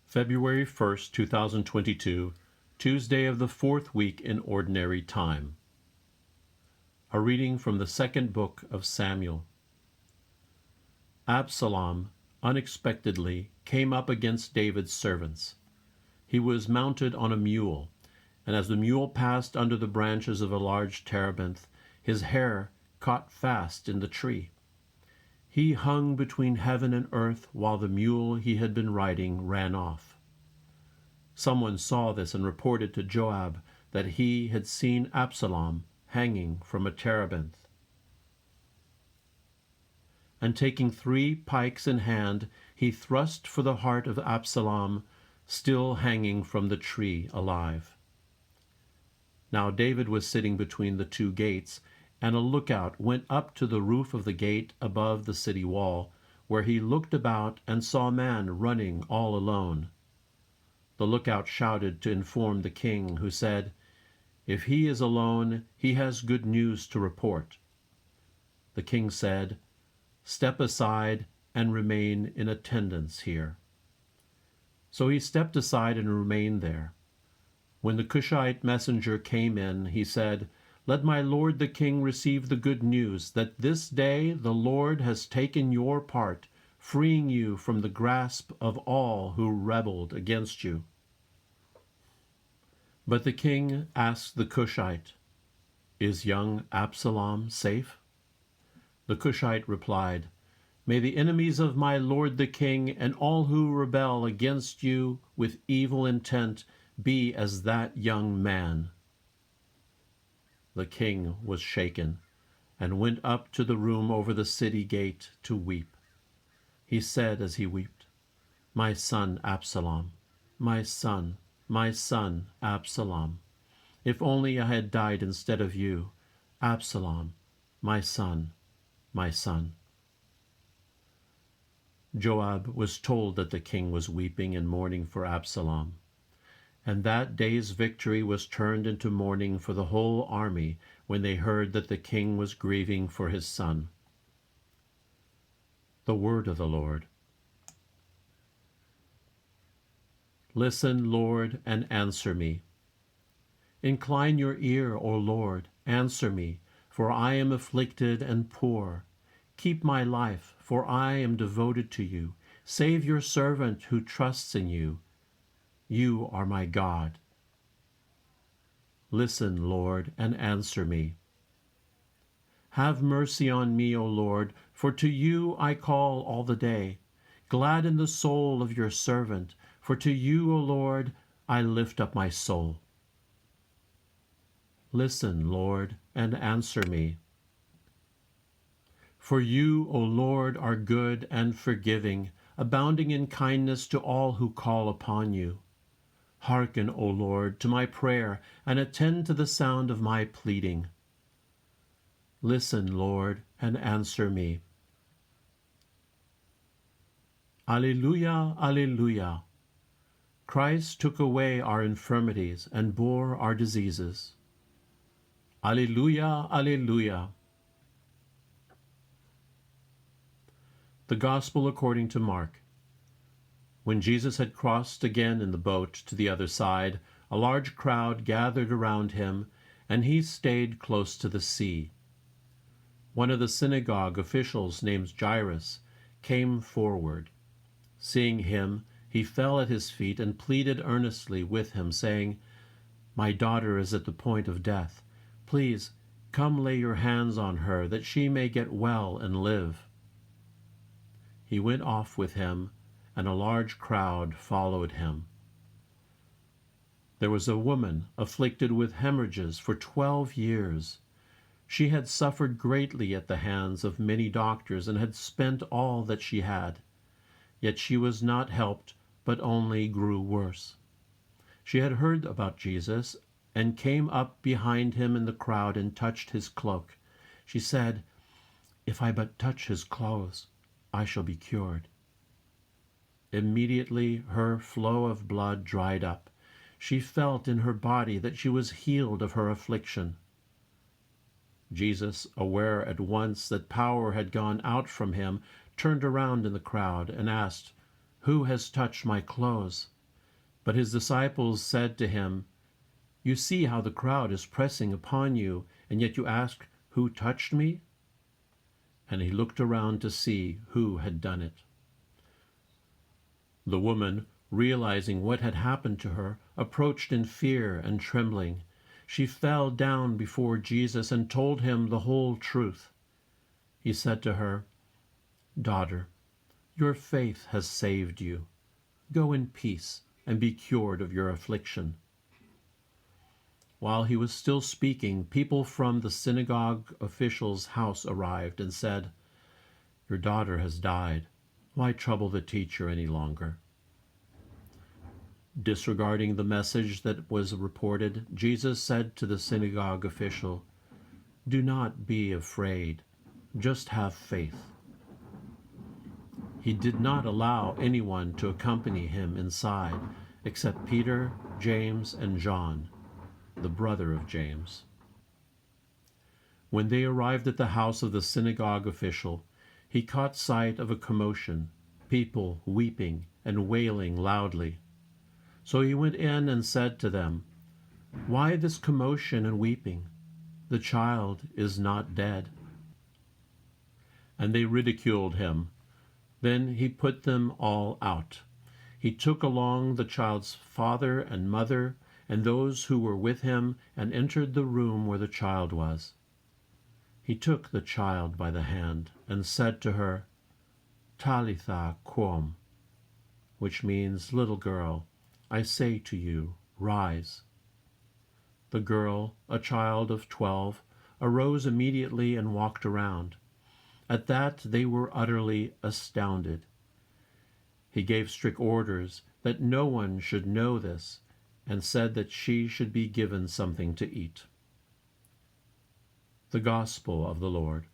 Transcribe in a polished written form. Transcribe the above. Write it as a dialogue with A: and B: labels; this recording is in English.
A: February 1st, 2022, Tuesday of the fourth week in Ordinary Time. A reading from the second book of Samuel. Absalom unexpectedly came up against David's servants. He was mounted on a mule, and as the mule passed under the branches of a large terebinth, his hair caught fast in the tree. He hung between heaven and earth while the mule he had been riding ran off. Someone saw this and reported to Joab that he had seen Absalom hanging from a terebinth. And taking 3 pikes in hand, he thrust for the heart of Absalom, still hanging from the tree alive. Now David was sitting between the 2 gates, and a lookout went up to the roof of the gate above the city wall, where he looked about and saw a man running all alone. The lookout shouted to inform the king, who said, "If he is alone, he has good news to report." The king said, "Step aside and remain in attendance here." So he stepped aside and remained there. When the Cushite messenger came in, he said, "Let my lord the king receive the good news that this day the Lord has taken your part, freeing you from the grasp of all who rebelled against you." But the king asked the Cushite, "Is young Absalom safe?" The Cushite replied, "May the enemies of my lord the king and all who rebel against you with evil intent be as that young man." The king was shaken and went up to the room over the city gate to weep. He said as he wept, "My son Absalom, my son Absalom, if only I had died instead of you, Absalom, my son, my son." Joab was told that the king was weeping and mourning for Absalom, and that day's victory was turned into mourning for the whole army when they heard that the king was grieving for his son. The word of the Lord. Listen, Lord, and answer me. Incline your ear, O Lord, answer me, for I am afflicted and poor. Keep my life, for I am devoted to you. Save your servant who trusts in you. You are my God. Listen, Lord, and answer me. Have mercy on me, O Lord, for to you I call all the day. Gladden the soul of your servant, for to you, O Lord, I lift up my soul. Listen, Lord, and answer me. For you, O Lord, are good and forgiving, abounding in kindness to all who call upon you. Hearken, O Lord, to my prayer, and attend to the sound of my pleading. Listen, Lord, and answer me. Alleluia, alleluia. Christ took away our infirmities and bore our diseases. Alleluia, alleluia. The Gospel according to Mark. When Jesus had crossed again in the boat to the other side, a large crowd gathered around him, and he stayed close to the sea. One of the synagogue officials, named Jairus, came forward. Seeing him, he fell at his feet and pleaded earnestly with him, saying, "My daughter is at the point of death. Please, come lay your hands on her, that she may get well and live." He went off with him, and a large crowd followed him. There was a woman afflicted with hemorrhages for 12 years. She had suffered greatly at the hands of many doctors and had spent all that she had. Yet she was not helped, but only grew worse. She had heard about Jesus and came up behind him in the crowd and touched his cloak. She said, "If I but touch his clothes, I shall be cured." Immediately her flow of blood dried up. She felt in her body that she was healed of her affliction. Jesus, aware at once that power had gone out from him, turned around in the crowd and asked, "Who has touched my clothes?" But his disciples said to him, "You see how the crowd is pressing upon you, and yet you ask, 'Who touched me?'" And he looked around to see who had done it. The woman, realizing what had happened to her, approached in fear and trembling. She fell down before Jesus and told him the whole truth. He said to her, "Daughter, your faith has saved you. Go in peace and be cured of your affliction." While he was still speaking, people from the synagogue official's house arrived and said, "Your daughter has died. Why trouble the teacher any longer?" Disregarding the message that was reported, Jesus said to the synagogue official, "Do not be afraid. Just have faith." He did not allow anyone to accompany him inside except Peter, James, and John, the brother of James. When they arrived at the house of the synagogue official, he caught sight of a commotion, people weeping and wailing loudly. So he went in and said to them, "Why this commotion and weeping? The child is not dead." And they ridiculed him. Then he put them all out. He took along the child's father and mother and those who were with him and entered the room where the child was. He took the child by the hand and said to her, "Talitha koum," which means, "Little girl, I say to you, rise." The girl, a child of 12, arose immediately and walked around. At that they were utterly astounded. He gave strict orders that no one should know this, and said that she should be given something to eat. The Gospel of the Lord.